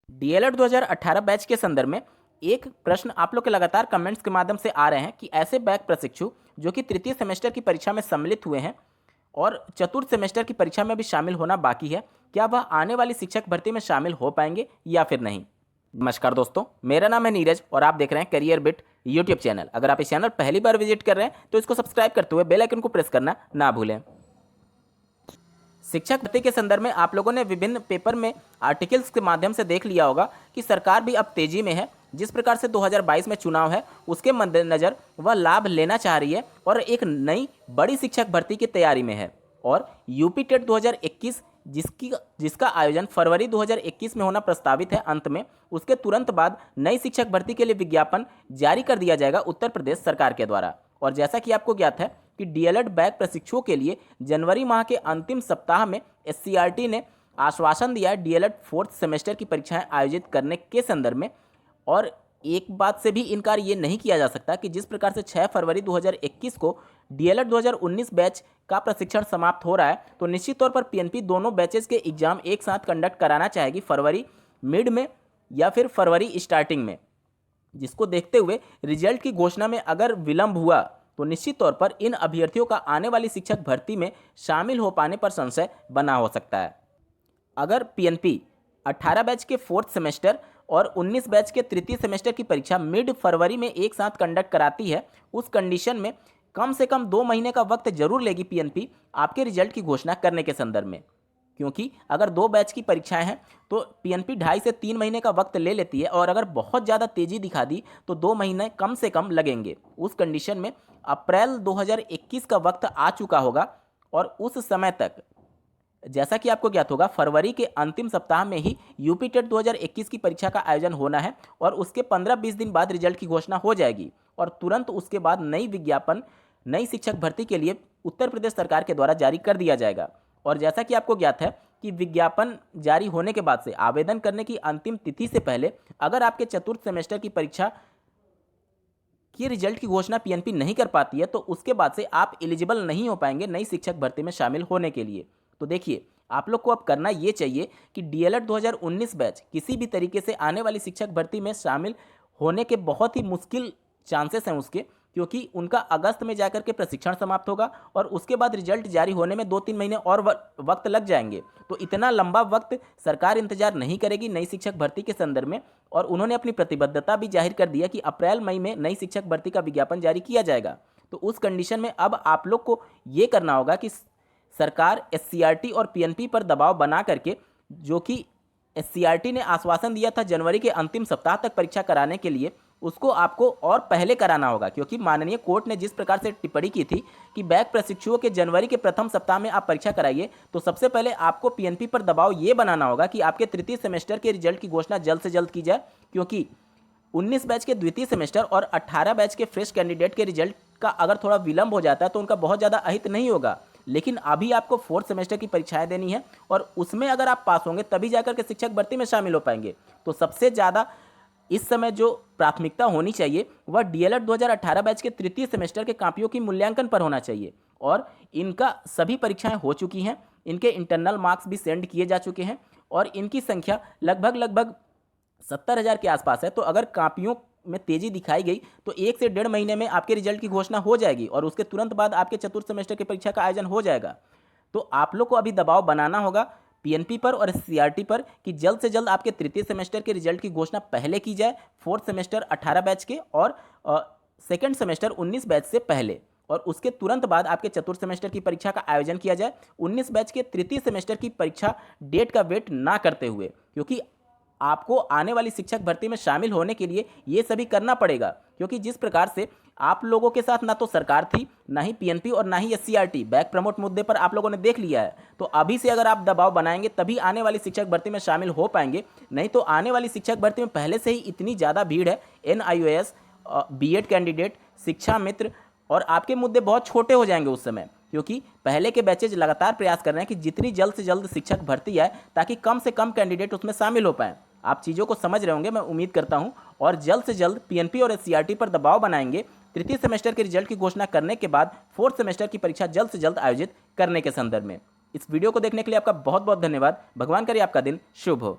DElEd 2018 batch के संदर्भ में एक प्रश्न आप लोग के लगातार कमेंट्स के माध्यम से आ रहे हैं कि ऐसे बैक प्रशिक्षु जो कि तृतीय सेमेस्टर की परीक्षा में सम्मिलित हुए हैं और चतुर्थ सेमेस्टर की परीक्षा में भी शामिल होना बाकी है, क्या वह आने वाली शिक्षक भर्ती में शामिल हो पाएंगे या फिर नहीं। नमस्कार दोस्तों, मेरा नाम है नीरज और आप देख रहे हैं करियर बिट यूट्यूब चैनल। अगर आप इस चैनल पहली बार विजिट कर रहे हैं तो इसको सब्सक्राइब करते हुए बेल आइकन को प्रेस करना ना भूलें। शिक्षक भर्ती के संदर्भ में आप लोगों ने विभिन्न पेपर में आर्टिकल्स के माध्यम से देख लिया होगा कि सरकार भी अब तेजी में है। जिस प्रकार से 2022 में चुनाव है उसके मद्देनजर वह लाभ लेना चाह रही है और एक नई बड़ी शिक्षक भर्ती की तैयारी में है। और यूपी टेट 2021 जिसका आयोजन फरवरी 2021 में होना प्रस्तावित है, अंत में उसके तुरंत बाद नई शिक्षक भर्ती के लिए विज्ञापन जारी कर दिया जाएगा उत्तर प्रदेश सरकार के द्वारा। और जैसा कि आपको ज्ञात है कि डीएलएड बैक प्रशिक्षुओं के लिए जनवरी माह के अंतिम सप्ताह में एससीईआरटी ने आश्वासन दिया है डीएलएड फोर्थ सेमेस्टर की परीक्षाएं आयोजित करने के संदर्भ में। और एक बात से भी इनकार ये नहीं किया जा सकता कि जिस प्रकार से 6 फरवरी 2021 को डीएलएड 2019 बैच का प्रशिक्षण समाप्त हो रहा है, तो निश्चित तौर पर पीएनपी दोनों बैचेस के एग्जाम एक साथ कंडक्ट कराना चाहेगी, फरवरी मिड में या फिर फरवरी स्टार्टिंग में। जिसको देखते हुए रिजल्ट की घोषणा में अगर विलंब हुआ तो निश्चित तौर पर इन अभ्यर्थियों का आने वाली शिक्षक भर्ती में शामिल हो पाने पर संशय बना हो सकता है। अगर पीएनपी 18 बैच के फोर्थ सेमेस्टर और 19 बैच के तृतीय सेमेस्टर की परीक्षा मिड फरवरी में एक साथ कंडक्ट कराती है, उस कंडीशन में कम से कम 2 महीने का वक्त जरूर लेगी पीएनपी आपके रिजल्ट की घोषणा करने के संदर्भ में। क्योंकि अगर 2 बैच की परीक्षाएं हैं तो पीएनपी 2.5 से 3 महीने का वक्त ले लेती है, और अगर बहुत ज़्यादा तेज़ी दिखा दी तो 2 महीने कम से कम लगेंगे। उस कंडीशन में अप्रैल 2021 का वक्त आ चुका होगा और उस समय तक, जैसा कि आपको ज्ञात होगा, फरवरी के अंतिम सप्ताह में ही यूपी टेट 2021 की परीक्षा का आयोजन होना है और उसके 15-20 दिन बाद रिजल्ट की घोषणा हो जाएगी और तुरंत उसके बाद नई विज्ञापन नई शिक्षक भर्ती के लिए उत्तर प्रदेश सरकार के द्वारा जारी कर दिया जाएगा। और जैसा कि आपको ज्ञात है कि विज्ञापन जारी होने के बाद से आवेदन करने की अंतिम तिथि से पहले अगर आपके चतुर्थ सेमेस्टर की परीक्षा की रिजल्ट की घोषणा पीएनपी नहीं कर पाती है तो उसके बाद से आप एलिजिबल नहीं हो पाएंगे नई शिक्षक भर्ती में शामिल होने के लिए। तो देखिए, आप लोग को अब करना ये चाहिए कि डीएलएड 2019 बैच किसी भी तरीके से आने वाली शिक्षक भर्ती में शामिल होने के बहुत ही मुश्किल चांसेस हैं उसके, क्योंकि उनका अगस्त में जाकर के प्रशिक्षण समाप्त होगा और उसके बाद रिजल्ट जारी होने में 2-3 महीने और वक्त लग जाएंगे। तो इतना लंबा वक्त सरकार इंतजार नहीं करेगी नई शिक्षक भर्ती के संदर्भ में, और उन्होंने अपनी प्रतिबद्धता भी जाहिर कर दिया कि अप्रैल मई में नई शिक्षक भर्ती का विज्ञापन जारी किया जाएगा। तो उस कंडीशन में अब आप लोग को ये करना होगा कि सरकार एससीईआरटी और पीएनपी पर दबाव बना करके, जो कि एससीईआरटी ने आश्वासन दिया था जनवरी के अंतिम सप्ताह तक परीक्षा कराने के लिए, उसको आपको और पहले कराना होगा। क्योंकि माननीय कोर्ट ने जिस प्रकार से टिप्पणी की थी कि बैक प्रशिक्षुओं के जनवरी के प्रथम सप्ताह में आप परीक्षा कराइए, तो सबसे पहले आपको पीएनपी पर दबाव ये बनाना होगा कि आपके तृतीय सेमेस्टर के रिजल्ट की घोषणा जल्द से जल्द की जाए। क्योंकि 19 बैच के द्वितीय सेमेस्टर और 18 बैच के फ्रेश कैंडिडेट के रिजल्ट का अगर थोड़ा विलंब हो जाता है तो उनका बहुत ज़्यादा अहित नहीं होगा, लेकिन अभी आपको फोर्थ सेमेस्टर की परीक्षाएं देनी है और उसमें अगर आप पास होंगे तभी जाकर के शिक्षक भर्ती में शामिल हो पाएंगे। तो सबसे ज़्यादा इस समय जो प्राथमिकता होनी चाहिए वह डीएलएड 2018 बैच के तृतीय सेमेस्टर के कापियों की मूल्यांकन पर होना चाहिए। और इनका सभी परीक्षाएं हो चुकी हैं, इनके इंटरनल मार्क्स भी सेंड किए जा चुके हैं और इनकी संख्या लगभग 70,000 के आसपास है। तो अगर कापियों में तेजी दिखाई गई तो 1 से 1.5 महीने में आपके रिजल्ट की घोषणा हो जाएगी और उसके तुरंत बाद आपके चतुर्थ सेमेस्टर की परीक्षा का आयोजन हो जाएगा। तो आप लोग को अभी दबाव बनाना होगा पीएनपी पर और सीआरटी पर कि जल्द से जल्द आपके तृतीय सेमेस्टर के रिजल्ट की घोषणा पहले की जाए, फोर्थ सेमेस्टर 18 बैच के और सेकंड सेमेस्टर 19 बैच से पहले, और उसके तुरंत बाद आपके चतुर्थ सेमेस्टर की परीक्षा का आयोजन किया जाए 19 बैच के तृतीय सेमेस्टर की परीक्षा डेट का वेट ना करते हुए। क्योंकि आपको आने वाली शिक्षक भर्ती में शामिल होने के लिए ये सभी करना पड़ेगा। क्योंकि जिस प्रकार से आप लोगों के साथ ना तो सरकार थी, ना ही पीएनपी और ना ही एससीईआरटी, बैक प्रमोट मुद्दे पर आप लोगों ने देख लिया है। तो अभी से अगर आप दबाव बनाएंगे तभी आने वाली शिक्षक भर्ती में शामिल हो पाएंगे, नहीं तो आने वाली शिक्षक भर्ती में पहले से ही इतनी ज़्यादा भीड़ है। एनआईओएस, बीएड कैंडिडेट, शिक्षा मित्र, और आपके मुद्दे बहुत छोटे हो जाएंगे उस समय। क्योंकि पहले के बैचेज लगातार प्रयास कर रहे हैं कि जितनी जल्द से जल्द शिक्षक भर्ती आए ताकि कम से कम कैंडिडेट उसमें शामिल हो पाएं। आप चीज़ों को समझ रहे होंगे, मैं उम्मीद करता हूं, और जल्द से जल्द पीएनपी और एससीईआरटी पर दबाव बनाएंगे तृतीय सेमेस्टर के रिजल्ट की घोषणा करने के बाद फोर्थ सेमेस्टर की परीक्षा जल्द से जल्द आयोजित करने के संदर्भ में। इस वीडियो को देखने के लिए आपका बहुत बहुत धन्यवाद। भगवान करे आपका दिन शुभ हो।